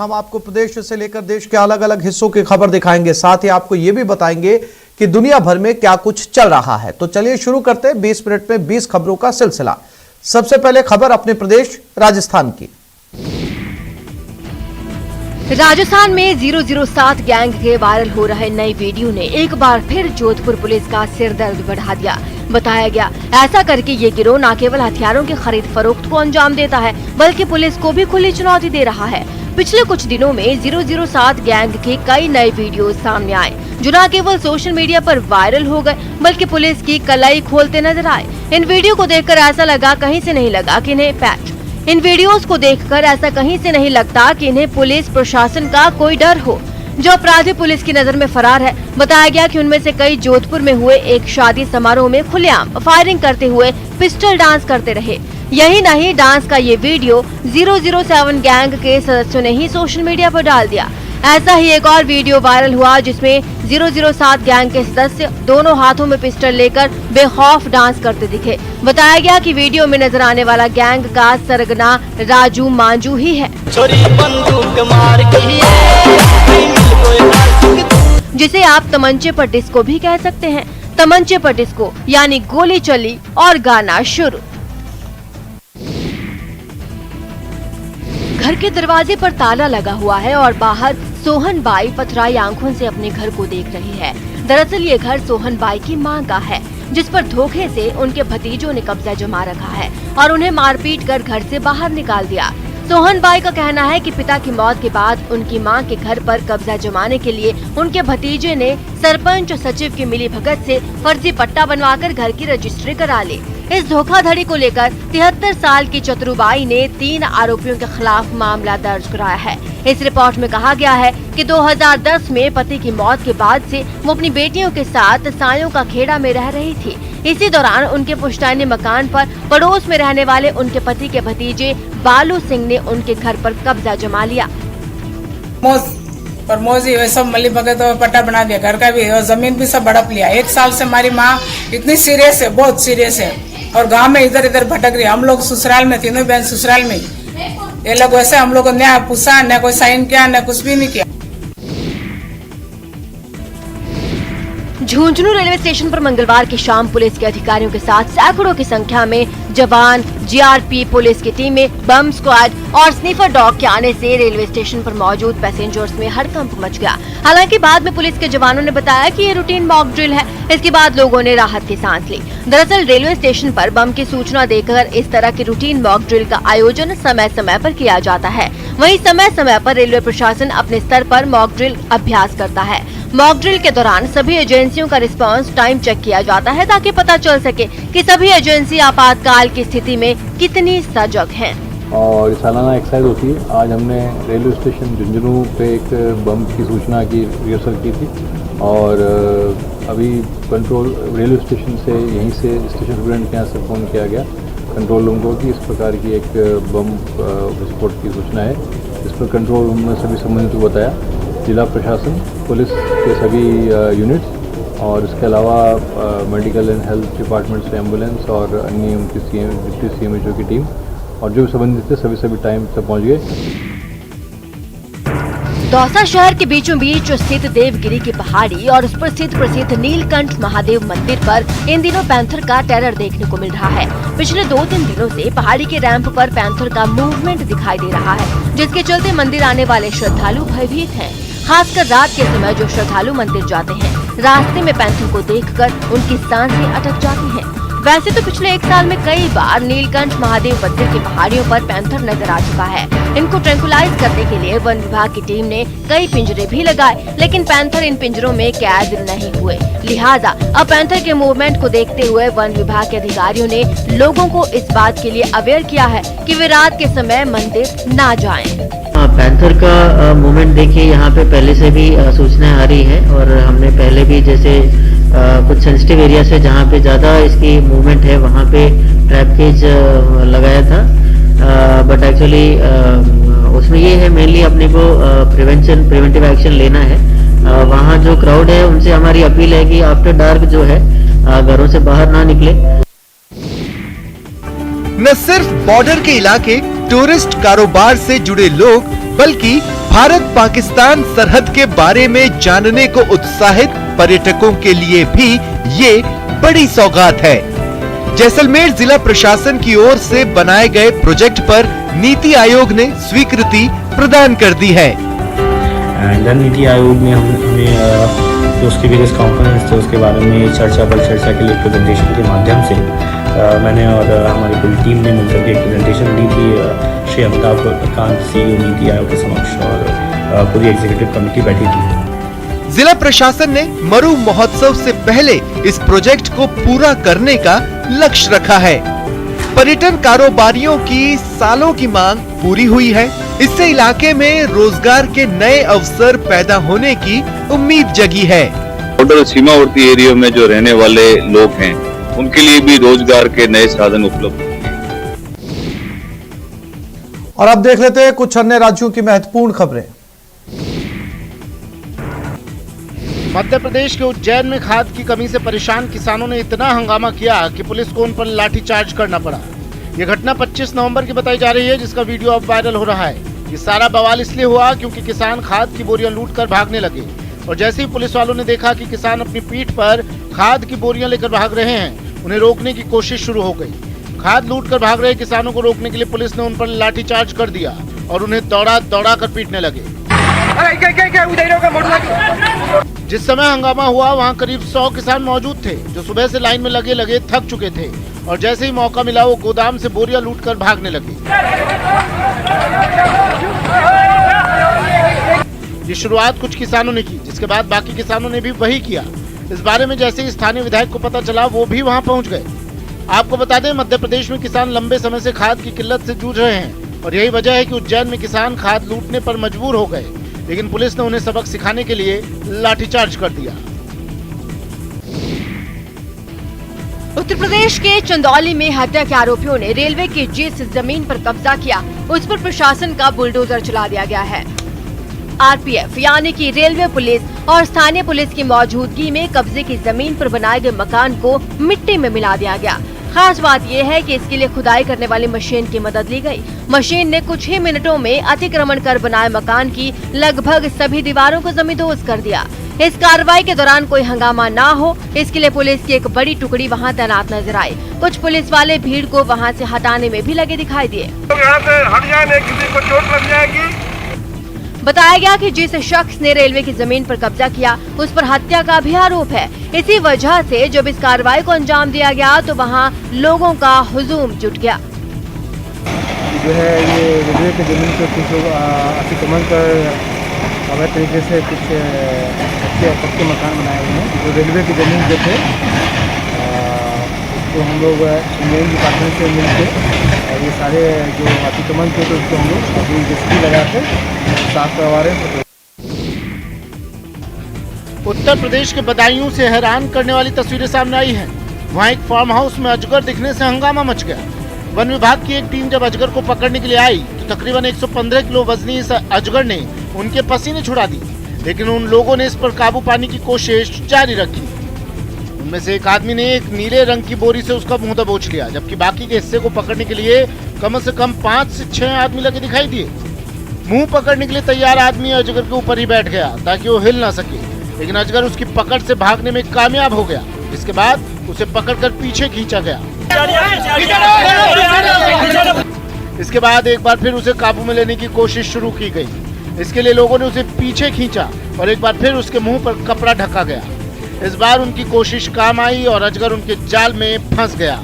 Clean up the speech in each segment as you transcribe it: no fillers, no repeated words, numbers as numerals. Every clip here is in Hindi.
हम आपको प्रदेश से लेकर देश के अलग अलग हिस्सों की खबर दिखाएंगे, साथ ही आपको यह भी बताएंगे कि दुनिया भर में क्या कुछ चल रहा है। तो चलिए शुरू करते हैं 20 मिनट में 20 खबरों का सिलसिला। सबसे पहले खबर अपने प्रदेश राजस्थान की। राजस्थान में 007 गैंग के वायरल हो रहे नए वीडियो ने एक बार फिर जोधपुर पुलिस का सिर दर्द बढ़ा दिया। बताया गया ऐसा करके ये गिरोह न केवल हथियारों की खरीद फरोख्त को अंजाम देता है बल्कि पुलिस को भी खुली चुनौती दे रहा है। पिछले कुछ दिनों में 007 गैंग के कई नए वीडियो सामने आए जो न केवल सोशल मीडिया पर वायरल हो गए बल्कि पुलिस की कलाई खोलते नजर आए। इन वीडियो को देखकर ऐसा लगा कहीं से नहीं लगा कि इन्हें पैच। इन वीडियोस को देखकर ऐसा कहीं से नहीं लगता कि इन्हें पुलिस प्रशासन का कोई डर हो। जो अपराधी पुलिस की नजर में फरार है, बताया गया कि उनमें से कई जोधपुर में हुए एक शादी समारोह में खुलेआम फायरिंग करते हुए पिस्टल डांस करते रहे। यही नहीं, डांस का ये वीडियो 007 गैंग के सदस्यों ने ही सोशल मीडिया पर डाल दिया। ऐसा ही एक और वीडियो वायरल हुआ जिसमें 007 गैंग के सदस्य दोनों हाथों में पिस्टल लेकर बेखौफ डांस करते दिखे। बताया गया कि वीडियो में नजर आने वाला गैंग का सरगना राजू मांजू ही है, जिसे आप तमंचे पर डिस्को भी कह सकते हैं। तमंचे पर डिस्को यानी गोली चली और गाना शुरू। घर के दरवाजे पर ताला लगा हुआ है और बाहर सोहन बाई पथराई आंखों से अपने घर को देख रही है। दरअसल ये घर सोहन बाई की मां का है जिस पर धोखे से उनके भतीजों ने कब्जा जमा रखा है और उन्हें मारपीट कर घर से बाहर निकाल दिया। सोहन बाई का कहना है कि पिता की मौत के बाद उनकी मां के घर पर कब्जा जमाने के लिए उनके भतीजे ने सरपंच और सचिव की मिलीभगत से फर्जी पट्टा बनवाकर घर की रजिस्ट्री करा ली। इस धोखाधड़ी को लेकर 73 साल की चतुरुबाई ने 3 आरोपियों के खिलाफ मामला दर्ज कराया है। इस रिपोर्ट में कहा गया है कि 2010 में पति की मौत के बाद से वो अपनी बेटियों के साथ सायों का खेड़ा में रह रही थी। इसी दौरान उनके पुश्तैनी मकान पर पड़ोस में रहने वाले उनके पति के भतीजे बालू सिंह ने उनके घर पर कब्जा जमा लिया। और मौजी सब मली भगत और पट्टा बना दिया, घर का भी और जमीन भी सब हड़प लिया। 1 साल से हमारी माँ इतनी सीरियस है, बहुत सीरियस है और गांव में इधर इधर भटक रही है। हम लोग ससुराल में, तीनों बहन ससुराल में, ये लोग वैसे हम लोग को न पूछा, न कोई साइन किया, न कुछ भी नहीं किया। झुंझुनू रेलवे स्टेशन पर मंगलवार की शाम पुलिस के अधिकारियों के साथ सैकड़ों की संख्या में जवान, जीआरपी पुलिस की टीमें, बम स्क्वाड और स्नीफर डॉग के आने से रेलवे स्टेशन पर मौजूद पैसेंजर्स में हड़कंप मच गया। हालांकि बाद में पुलिस के जवानों ने बताया कि ये रूटीन मॉक ड्रिल है। इसके बाद लोगों ने राहत की सांस ली। दरअसल रेलवे स्टेशन पर बम की सूचना देकर इस तरह की रूटीन मॉक ड्रिल का आयोजन समय समय पर किया जाता है। वहीं समय समय पर रेलवे प्रशासन अपने स्तर पर मॉक ड्रिल अभ्यास करता है। मॉक ड्रिल के दौरान सभी एजेंसियों का रिस्पांस टाइम चेक किया जाता है ताकि पता चल सके कि सभी एजेंसी आपातकाल की स्थिति में कितनी सजग हैं। और सालाना एक्सरसाइज होती है। आज हमने रेलवे स्टेशन झुंझुनू पे एक बम की सूचना की रिहर्सल की थी और अभी कंट्रोल रेलवे स्टेशन से यहीं से स्टेशन सुपरिटेंडेंट के यहाँ से फ़ोन किया गया कंट्रोल रूम को कि इस प्रकार की एक बम विस्फोट की सूचना है। इस पर कंट्रोल रूम में सभी संबंधित को बताया, जिला प्रशासन, पुलिस के सभी यूनिट्स और इसके अलावा मेडिकल एंड हेल्थ डिपार्टमेंट से एम्बुलेंस और अन्य उनकी डिप्टी CMHO की टीम और जो संबंधित थे सभी टाइम से पहुंच गए। दौसा शहर के बीचों बीच स्थित देवगिरी की पहाड़ी और उस पर स्थित प्रसिद्ध नीलकंठ महादेव मंदिर पर इन दिनों पैंथर का टेरर देखने को मिल रहा है। पिछले 2-3 दिनों से पहाड़ी के रैंप पर पैंथर का मूवमेंट दिखाई दे रहा है, जिसके चलते मंदिर आने वाले श्रद्धालु भयभीत हैं। खासकर रात के समय जो श्रद्धालु मंदिर जाते हैं, रास्ते में पैंथर को देखकर उनकी सांसें अटक जाती हैं। वैसे तो पिछले 1 साल में कई बार नीलकंठ महादेव मंदिर की पहाड़ियों पर पैंथर नजर आ चुका है। इनको ट्रैंकुलाइज करने के लिए वन विभाग की टीम ने कई पिंजरे भी लगाए, लेकिन पैंथर इन पिंजरों में कैद नहीं हुए। लिहाजा अब पैंथर के मूवमेंट को देखते हुए वन विभाग के अधिकारियों ने लोगों को इस बात के लिए अवेयर किया है कि वे रात के समय मंदिर न जाएं। पैंथर का मूवमेंट देखिए, यहाँ पे पहले से भी सूचनाएं आ रही है और हमने पहले भी जैसे कुछ सेंसिटिव एरिया से जहाँ पे ज़्यादा इसकी मूवमेंट है वहाँ पे ट्रैप केज लगाया था। बट एक्चुअली उसमें ये है मेनली अपने को प्रिवेंटिव एक्शन लेना है। वहाँ जो क्राउड है उनसे हमारी अपील है कि आफ्टर डार्क जो है घरों से बाहर ना निकले। न सिर्फ बॉर्डर के इलाके, टूरिस्ट कारोबार से जुड़े लोग बल्कि भारत पाकिस्तान सरहद के बारे में जानने को उत्साहित पर्यटकों के लिए भी ये बड़ी सौगात है। जैसलमेर जिला प्रशासन की ओर से बनाए गए प्रोजेक्ट पर नीति आयोग ने स्वीकृति प्रदान कर दी है। नीति आयोग ने हमें जो उसके वेरियस कॉम्पोनेंट्स थे उसके बारे में चर्चा के लिए प्रेजेंटेशन के माध्यम से मैंने और हमारी पूरी टीम ने मिलकर के एक प्रेजेंटेशन दी थी श्री अमिताभ कांत CEO नीति आयोग के समक्ष, और पूरी एग्जीक्यूटिव कमेटी बैठी थी। जिला प्रशासन ने मरु महोत्सव से पहले इस प्रोजेक्ट को पूरा करने का लक्ष्य रखा है। पर्यटन कारोबारियों की सालों की मांग पूरी हुई है। इससे इलाके में रोजगार के नए अवसर पैदा होने की उम्मीद जगी है। बॉर्डर सीमावर्ती एरिया में जो रहने वाले लोग हैं उनके लिए भी रोजगार के नए साधन उपलब्ध होंगे। और अब देख लेते हैं कुछ अन्य राज्यों की महत्वपूर्ण खबरें। मध्य प्रदेश के उज्जैन में खाद की कमी से परेशान किसानों ने इतना हंगामा किया कि पुलिस को उन पर लाठीचार्ज करना पड़ा। ये घटना 25 नवंबर की बताई जा रही है, जिसका वीडियो अब वायरल हो रहा है। ये सारा बवाल इसलिए हुआ क्योंकि किसान खाद की बोरियां लूटकर भागने लगे, और जैसे ही पुलिस वालों ने देखा कि किसान अपनी पीठ पर खाद की बोरियां लेकर भाग रहे हैं, उन्हें रोकने की कोशिश शुरू हो गई। खाद लूटकर भाग रहे किसानों को रोकने के लिए पुलिस ने उन पर लाठीचार्ज कर दिया और उन्हें दौड़ा कर पीटने लगे। जिस समय हंगामा हुआ वहां करीब 100 किसान मौजूद थे, जो सुबह से लाइन में लगे थक चुके थे, और जैसे ही मौका मिला वो गोदाम से बोरियां लूटकर भागने लगे। ये शुरुआत कुछ किसानों ने की, जिसके बाद बाकी किसानों ने भी वही किया। इस बारे में जैसे ही स्थानीय विधायक को पता चला, वो भी वहां पहुंच गए। आपको बता दें, मध्य प्रदेश में किसान लंबे समय से खाद की किल्लत से जूझ रहे हैं, और यही वजह है कि उज्जैन में किसान खाद लूटने पर मजबूर हो गए, लेकिन पुलिस ने उन्हें सबक सिखाने के लिए लाठीचार्ज कर दिया। उत्तर प्रदेश के चंदौली में हत्या के आरोपियों ने रेलवे की जिस जमीन पर कब्जा किया, उस पर प्रशासन का बुलडोजर चला दिया गया है। आरपीएफ यानी कि रेलवे पुलिस और स्थानीय पुलिस की मौजूदगी में कब्जे की जमीन पर बनाए गए मकान को मिट्टी में मिला दिया गया। खास बात यह है कि इसके लिए खुदाई करने वाली मशीन की मदद ली गई। मशीन ने कुछ ही मिनटों में अतिक्रमण कर बनाए मकान की लगभग सभी दीवारों को जमींदोज कर दिया। इस कार्रवाई के दौरान कोई हंगामा ना हो, इसके लिए पुलिस की एक बड़ी टुकड़ी वहां तैनात नजर आई। कुछ पुलिस वाले भीड़ को वहां से हटाने में भी लगे दिखाई दिए। यहाँ से हट जाए, किसी को चोट लग जाएगी। बताया गया कि जिस शख्स ने रेलवे की जमीन पर कब्जा किया, उस पर हत्या का भी आरोप है। इसी वजह से जब इस कार्रवाई को अंजाम दिया गया तो वहां लोगों का हुजूम जुट गया। जो है ये रेलवे की जमीन पर कुछ लोग अतिक्रमण कर अवैध तरीके से कुछ अच्छे और पक्के मकान बनाए हुए हैं। जो रेलवे की जमीन जो थे उसको हम लोग इंजीनियरिंग डिपार्टमेंट से मिलकर ये सारे जो अतिक्रमण थे तो उसको हम लोग अभी जेसीबी लगा कर साफ करवा रहे हैं। उत्तर प्रदेश के बदायूं से हैरान करने वाली तस्वीरें सामने आई हैं। वहां एक फार्म हाउस में अजगर दिखने से हंगामा मच गया। वन विभाग की एक टीम जब अजगर को पकड़ने के लिए आई तो तकरीबन 115 किलो वजनी इस अजगर ने उनके पसीने छुड़ा दी, लेकिन उन लोगों ने इस पर काबू पाने की कोशिश जारी रखी। उनमें से एक आदमी ने एक नीले रंग की बोरी से उसका मुंह दबोच लिया, जबकि बाकी के हिस्से को पकड़ने के लिए कम से कम 5 से 6 आदमी लगे दिखाई दिए। मुंह पकड़ने के लिए तैयार आदमी अजगर के ऊपर ही बैठ गया ताकि वो हिल ना सके, लेकिन अजगर उसकी पकड़ से भागने में कामयाब हो गया। इसके बाद उसे पकड़कर पीछे खींचा गया। इसके बाद एक बार फिर उसे काबू में लेने की कोशिश शुरू की गई। इसके लिए लोगों ने उसे पीछे खींचा और एक बार फिर उसके मुंह पर कपड़ा ढका गया। इस बार उनकी कोशिश काम आई और अजगर उनके जाल में फंस गया।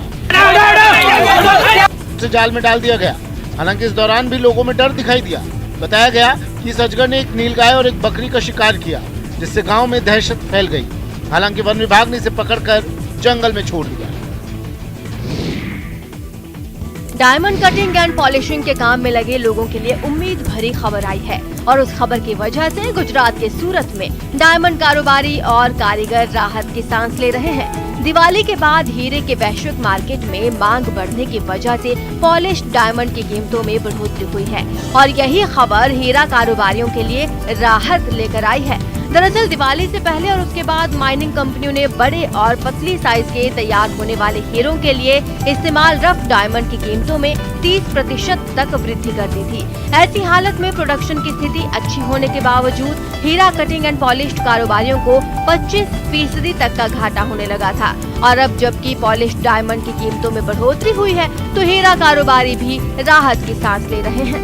उसे जाल में डाल दिया गया। हालांकि इस दौरान भी लोगों में डर दिखाई दिया। बताया गया कि इस अजगर ने एक नीलगाय और एक बकरी का शिकार किया, जिससे गांव में दहशत फैल गई। हालांकि वन विभाग ने इसे पकड़कर जंगल में छोड़ दिया। डायमंड कटिंग एंड पॉलिशिंग के काम में लगे लोगों के लिए उम्मीद भरी खबर आई है, और उस खबर की वजह से गुजरात के सूरत में डायमंड कारोबारी और कारीगर राहत की सांस ले रहे हैं। दिवाली के बाद हीरे के वैश्विक मार्केट में मांग बढ़ने की वजह से पॉलिश्ड डायमंड की कीमतों में बढ़ोतरी हुई है, और यही खबर हीरा कारोबारियों के लिए राहत लेकर आई है। दरअसल दिवाली से पहले और उसके बाद माइनिंग कंपनियों ने बड़े और पतली साइज के तैयार होने वाले हीरों के लिए इस्तेमाल रफ डायमंड की कीमतों में 30% तक वृद्धि कर दी थी। ऐसी हालत में प्रोडक्शन की स्थिति अच्छी होने के बावजूद हीरा कटिंग एंड पॉलिश्ड कारोबारियों को 25% तक का घाटा होने लगा था। और अब जबकि पॉलिश्ड डायमंड की कीमतों में बढ़ोतरी हुई है तो हीरा कारोबारी भी राहत की सांस ले रहे हैं।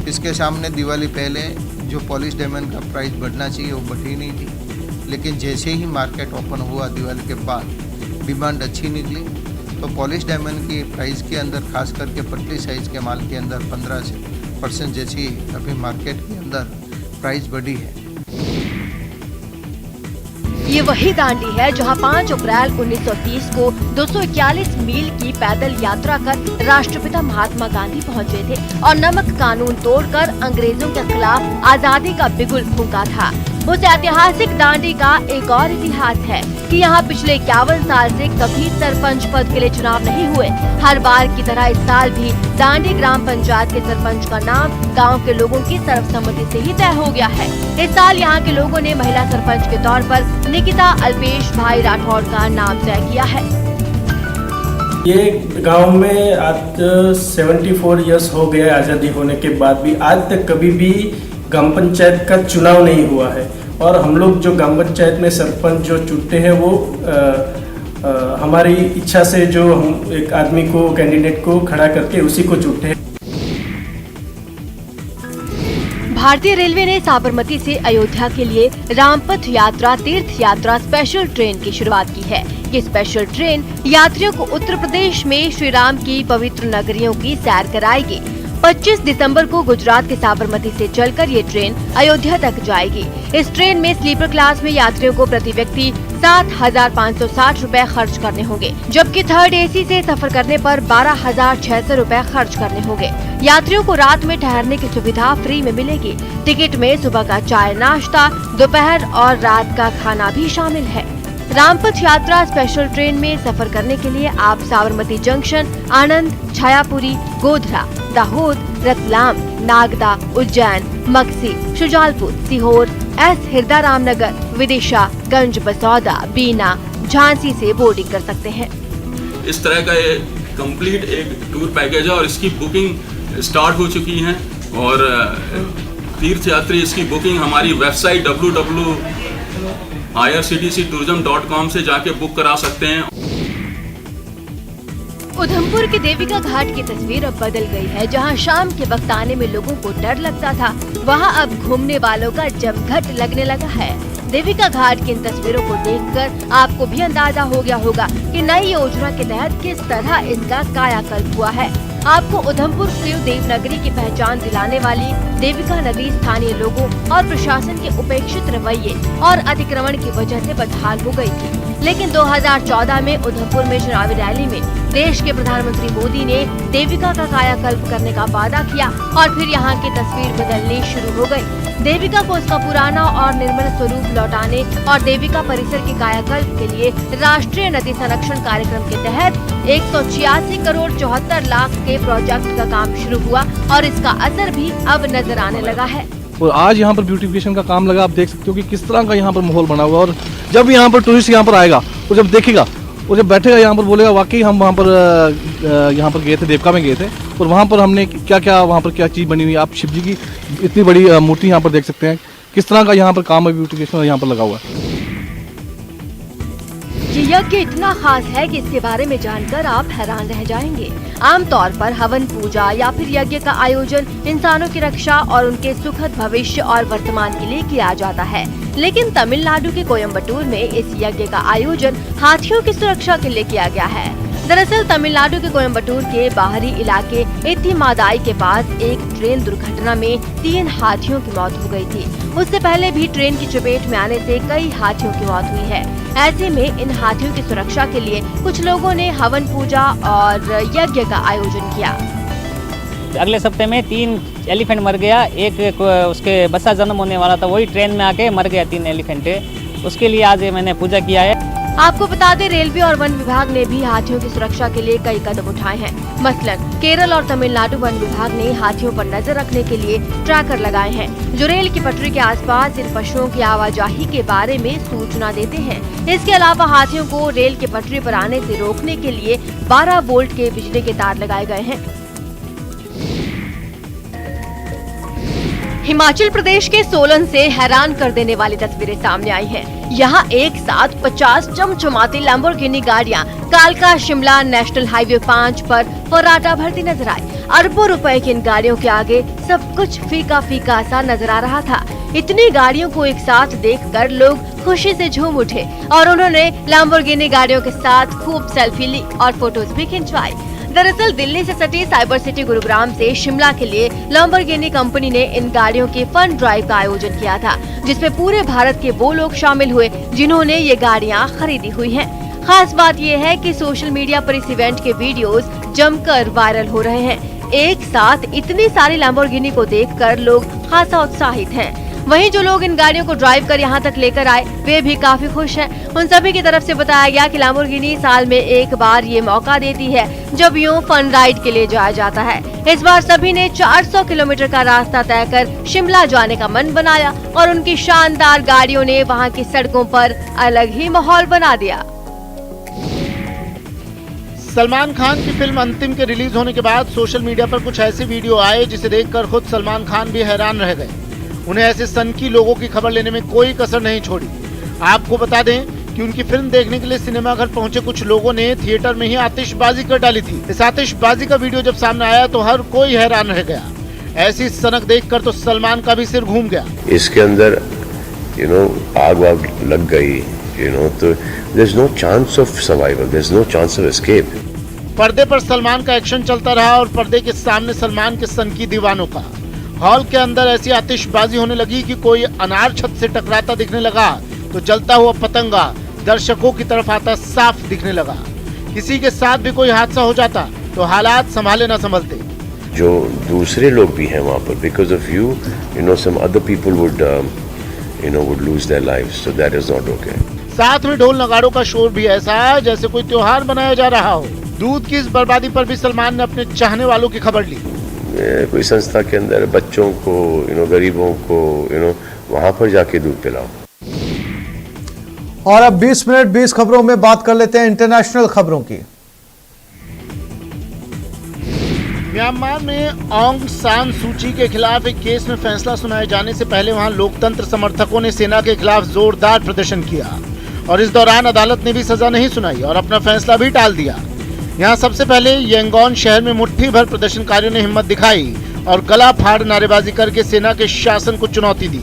इसके सामने दिवाली पहले जो पॉलिश डायमंड का प्राइस बढ़ना चाहिए वो बढ़ी नहीं थी, लेकिन जैसे ही मार्केट ओपन हुआ दिवाली के बाद डिमांड अच्छी निकली तो पॉलिश डायमंड की प्राइस के अंदर खास करके पतली साइज के माल के अंदर 15% जैसी अभी मार्केट के अंदर प्राइस बढ़ी है। ये वही दांडी है जहां 5 अप्रैल 1930 को 241 मील की पैदल यात्रा कर राष्ट्रपिता महात्मा गांधी पहुंचे थे और नमक कानून तोड़कर अंग्रेजों के खिलाफ आजादी का बिगुल फूंका था। उस ऐतिहासिक दांडी का एक और इतिहास है कि यहाँ पिछले 51 साल से कभी सरपंच पद के लिए चुनाव नहीं हुए। हर बार की तरह इस साल भी दांडी ग्राम पंचायत के सरपंच का नाम गांव के लोगों की सर्वसम्मति से ही तय हो गया है। इस साल यहाँ के लोगों ने महिला सरपंच के तौर पर निकिता अल्पेश भाई राठौड़ का नाम तय किया है। ये गांव में आज 74 इयर्स हो गए आज़ादी होने के बाद भी आज तक कभी भी ग्राम पंचायत का चुनाव नहीं हुआ है। और हम लोग जो ग्राम पंचायत में सरपंच जो चुनते हैं वो हमारी इच्छा से जो हम एक आदमी को कैंडिडेट को खड़ा करके उसी को चुनते हैं। भारतीय रेलवे ने साबरमती से अयोध्या के लिए रामपथ यात्रा तीर्थ यात्रा स्पेशल ट्रेन की शुरुआत की है। ये स्पेशल ट्रेन यात्रियों को उत्तर प्रदेश में श्री राम की पवित्र नगरियों की सैर कराएगी। 25 दिसंबर को गुजरात के साबरमती से चलकर ये ट्रेन अयोध्या तक जाएगी। इस ट्रेन में स्लीपर क्लास में यात्रियों को प्रति व्यक्ति 7,560 रुपए खर्च करने होंगे, जबकि थर्ड एसी से सफर करने पर 12,600 रुपए खर्च करने होंगे। यात्रियों को रात में ठहरने की सुविधा फ्री में मिलेगी। टिकट में सुबह का चाय नाश्ता, दोपहर और रात का खाना भी शामिल है। रामपथ यात्रा स्पेशल ट्रेन में सफर करने के लिए आप साबरमती जंक्शन, आनंद, छायापुरी, गोधरा, दाहोद, रतलाम, नागदा, उज्जैन, मक्सी, शुजालपुर, सीहोर, हिरदा रामनगर, विदिशा, गंज बसौदा, बीना, झांसी से बोर्डिंग कर सकते हैं। इस तरह का ये कंप्लीट एक टूर पैकेज है और इसकी बुकिंग स्टार्ट हो चुकी है और तीर्थ यात्री इसकी बुकिंग हमारी वेबसाइट www.irctctourism.com से जाके बुक करा सकते हैं। उधमपुर के देविका घाट की तस्वीर अब बदल गई है। जहां शाम के वक्त आने में लोगों को डर लगता था, वहां अब घूमने वालों का जमघट लगने लगा है। देविका घाट की इन तस्वीरों को देखकर आपको भी अंदाजा हो गया होगा कि नई योजना के तहत किस तरह इसका कायाकल्प हुआ है। आपको उधमपुर क्ल्यू देवनगरी की पहचान दिलाने वाली देविका नदी स्थानीय लोगों और प्रशासन के उपेक्षित रवैये और अतिक्रमण की वजह से बदहाल हो गई थी। लेकिन 2014 में उधमपुर में चुनावी रैली में देश के प्रधानमंत्री मोदी ने देविका का कायाकल्प करने का वादा किया और फिर यहाँ की तस्वीर बदलनी शुरू हो गई। देविका को उसका पुराना और निर्मल स्वरूप लौटाने और देविका परिसर के कायाकल्प के लिए राष्ट्रीय नदी संरक्षण कार्यक्रम के तहत 186 करोड़ 74 लाख के प्रोजेक्ट का काम शुरू हुआ और इसका असर भी अब नजर आने लगा है। और आज यहाँ पर ब्यूटिफिकेशन का काम लगा, आप देख सकते हो कि किस तरह का यहाँ पर माहौल बना हुआ और जब यहाँ पर टूरिस्ट यहाँ पर आएगा और जब देखेगा और जब बैठेगा यहाँ पर बोलेगा वाकई हम वहाँ पर गए थे, देवका में गए थे और वहाँ पर हमने क्या वहाँ पर क्या चीज़ बनी हुई। आप शिव जी की इतनी बड़ी मूर्ति यहाँ पर देख सकते हैं, किस तरह का यहाँ पर काम है, ब्यूटिफिकेशन यहाँ पर लगा हुआ है। ये यज्ञ इतना खास है कि इसके बारे में जानकर आप हैरान रह जाएंगे। आमतौर पर हवन पूजा या फिर यज्ञ का आयोजन इंसानों की रक्षा और उनके सुखद भविष्य और वर्तमान के लिए किया जाता है, लेकिन तमिलनाडु के कोयम्बटूर में इस यज्ञ का आयोजन हाथियों की सुरक्षा के लिए किया गया है। दरअसल तमिलनाडु के कोयम्बटूर के बाहरी इलाके इतिमादाई के पास एक ट्रेन दुर्घटना में 3 हाथियों की मौत हो गई थी। उससे पहले भी ट्रेन की चपेट में आने से कई हाथियों की मौत हुई है। ऐसे में इन हाथियों की सुरक्षा के लिए कुछ लोगों ने हवन पूजा और यज्ञ का आयोजन किया। अगले सप्ताह में 3 एलिफेंट मर गया, एक उसके बच्चा जन्म होने वाला था, वही ट्रेन में आके मर गया। 3 एलिफेंट, उसके लिए आज मैंने पूजा किया है। आपको बता दें, रेलवे और वन विभाग ने भी हाथियों की सुरक्षा के लिए कई कदम उठाए हैं। मसलन केरल और तमिलनाडु वन विभाग ने हाथियों पर नजर रखने के लिए ट्रैकर लगाए हैं, जो रेल की पटरी के आसपास इन पशुओं की आवाजाही के बारे में सूचना देते हैं। इसके अलावा हाथियों को रेल की पटरी पर आने से रोकने के लिए 12 वोल्ट के बिजली के तार लगाए गए हैं। हिमाचल प्रदेश के सोलन से हैरान कर देने वाली तस्वीरें सामने आई हैं। यहाँ एक साथ 50 चमचमाती लैम्बोर्गिनी गाड़ियाँ कालका शिमला नेशनल हाईवे 5 पर फर्राटा भरती नजर आई। अरबों रुपए की इन गाड़ियों के आगे सब कुछ फीका फीका सा नजर आ रहा था। इतनी गाड़ियों को एक साथ देखकर लोग खुशी से झूम उठे और उन्होंने लैम्बोर्गिनी गाड़ियों के साथ खूब सेल्फी ली और फोटोज भी खिंचवाई। दरअसल दिल्ली से सटी साइबर सिटी गुरुग्राम से शिमला के लिए लैम्बोर्गिनी कंपनी ने इन गाड़ियों के फन ड्राइव का आयोजन किया था, जिसमें पूरे भारत के वो लोग शामिल हुए जिन्होंने ये गाड़ियां खरीदी हुई हैं। खास बात ये है कि सोशल मीडिया पर इस इवेंट के वीडियोस जमकर वायरल हो रहे हैं। एक साथ इतनी सारी लैम्बोर्गिनी को देखकर लोग खासा उत्साहित हैं। वहीं जो लोग इन गाड़ियों को ड्राइव कर यहाँ तक लेकर आए वे भी काफी खुश हैं। उन सभी की तरफ से बताया गया कि लैम्बोर्गिनी साल में एक बार ये मौका देती है जब यूं फन राइड के लिए जाया जाता है। इस बार सभी ने 400 किलोमीटर का रास्ता तय कर शिमला जाने का मन बनाया और उनकी शानदार गाड़ियों ने वहाँ की सड़कों पर अलग ही माहौल बना दिया। सलमान खान की फिल्म अंतिम के रिलीज होने के बाद सोशल मीडिया पर कुछ ऐसे वीडियो आए जिसे देखकर खुद सलमान खान भी हैरान रह गए। उन्हें ऐसे सनकी लोगों की खबर लेने में कोई कसर नहीं छोड़ी। आपको बता दें कि उनकी फिल्म देखने के लिए सिनेमाघर पहुंचे कुछ लोगों ने थिएटर में ही आतिशबाजी कर डाली थी। इस आतिशबाजी का वीडियो जब सामने आया तो हर कोई हैरान रह गया। ऐसी सनक देखकर तो सलमान का भी सिर घूम गया। इसके अंदर आग वाग लग गई, तो there is no chance of survival, there is no chance of escape. पर्दे पर सलमान का एक्शन चलता रहा और पर्दे के सामने सलमान के सनकी दीवानों का। हॉल के अंदर ऐसी आतिशबाजी होने लगी कि कोई अनार छत से टकराता दिखने लगा तो जलता हुआ पतंगा दर्शकों की तरफ आता साफ दिखने लगा। किसी के साथ भी कोई हादसा हो जाता तो हालात संभाले न संभलते। जो दूसरे लोग भी हैं वहाँ पर, because of you some other people would lose their lives, so that is not okay. साथ में ढोल नगाड़ों का शोर भी ऐसा जैसे कोई त्योहार मनाया जा रहा हो। दूध की इस बर्बादी पर भी सलमान ने अपने चाहने वालों की खबर ली। कोई संस्था के अंदर बच्चों को, गरीबों को, वहां पर जाके दूध पिलाओ। और अब 20 मिनट 20 खबरों में बात कर लेते हैं इंटरनेशनल खबरों की। म्यांमार में ऑंग सान सूची के खिलाफ एक केस में फैसला सुनाए जाने से पहले वहां लोकतंत्र समर्थकों ने सेना के खिलाफ जोरदार प्रदर्शन किया और इस दौरान अदालत ने भी सजा नहीं सुनाई और अपना फैसला भी टाल दिया। यहाँ सबसे पहले यंगोन शहर में मुट्ठी भर प्रदर्शनकारियों ने हिम्मत दिखाई और गला फाड़ नारेबाजी करके सेना के शासन को चुनौती दी।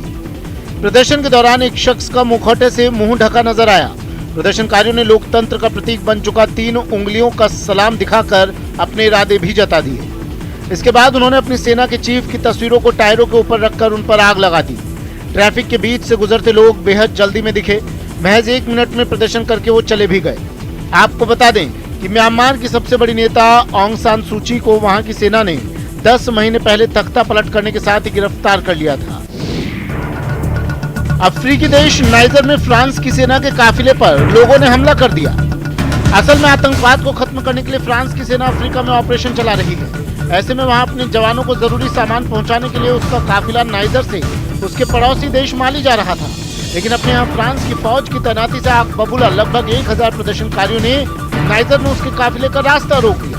प्रदर्शन के दौरान एक शख्स का मुखौटे से मुंह ढका नजर आया। प्रदर्शनकारियों ने लोकतंत्र का प्रतीक बन चुका 3 उंगलियों का सलाम दिखाकर अपने इरादे भी जता दिए। इसके बाद उन्होंने अपनी सेना के चीफ की तस्वीरों को टायरों के ऊपर रखकर उन पर आग लगा दी। ट्रैफिक के बीच से गुजरते लोग बेहद जल्दी में दिखे। महज 1 मिनट में प्रदर्शन करके वो चले भी गए। आपको बता दें कि म्यांमार की सबसे बड़ी नेता ऑंग सान सूची को वहां की सेना ने 10 महीने पहले तख्ता पलट करने के साथ ही गिरफ्तार कर लिया था। अफ्रीकी देश नाइजर में फ्रांस की सेना के काफिले पर लोगों ने हमला कर दिया। असल में आतंकवाद को खत्म करने के लिए फ्रांस की सेना अफ्रीका में ऑपरेशन चला रही है। ऐसे में वहां अपने जवानों को जरूरी सामान पहुंचाने के लिए उसका काफिला नाइजर से उसके पड़ोसी देश माली जा रहा था, लेकिन अपने यहाँ फ्रांस की फौज की तैनाती से आग बबूला लगभग 1000 प्रदर्शनकारियों ने नाइजर में उसके काफिले का रास्ता रोक दिया।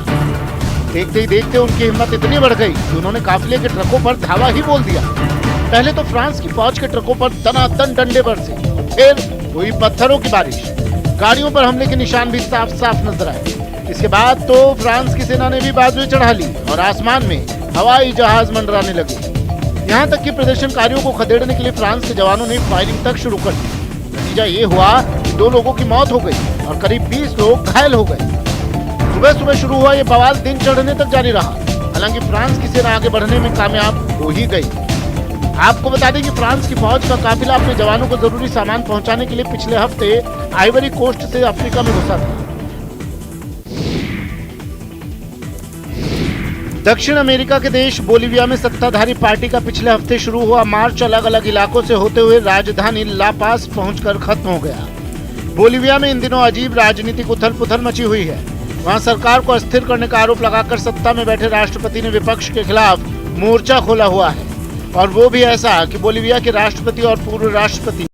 देखते ही देखते उनकी हिम्मत इतनी बढ़ गई कि उन्होंने काफिले के ट्रकों पर धावा ही बोल दिया। पहले तो फ्रांस की फौज के ट्रकों पर दनादन डंडे बरसे, फिर हुई पत्थरों की बारिश। गाड़ियों पर हमले के निशान भी साफ साफ नजर आए। इसके बाद तो फ्रांस की सेना ने भी बाजुएं चढ़ा ली और आसमान में हवाई जहाज मंडराने लगे। यहाँ तक कि प्रदर्शनकारियों को खदेड़ने के लिए फ्रांस के जवानों ने फायरिंग तक शुरू कर दी। नतीजा ये हुआ कि 2 लोगों की मौत हो गई और करीब 20 लोग घायल हो गए। सुबह सुबह शुरू हुआ ये बवाल दिन चढ़ने तक जारी रहा। हालांकि फ्रांस की सेना आगे बढ़ने में कामयाब हो ही गई। आपको बता दें कि फ्रांस की फौज का काफिला अपने जवानों को जरूरी सामान पहुंचाने के लिए पिछले हफ्ते आइवरी कोस्ट से अफ्रीका में घुसा था। दक्षिण अमेरिका के देश बोलिविया में सत्ताधारी पार्टी का पिछले हफ्ते शुरू हुआ मार्च अलग अलग इलाकों से होते हुए राजधानी ला पास पहुंचकर खत्म हो गया। बोलीविया में इन दिनों अजीब राजनीतिक उथल पुथल मची हुई है। वहां सरकार को अस्थिर करने का आरोप लगाकर सत्ता में बैठे राष्ट्रपति ने विपक्ष के खिलाफ मोर्चा खोला हुआ है, और वो भी ऐसा कि बोलीविया के राष्ट्रपति और पूर्व राष्ट्रपति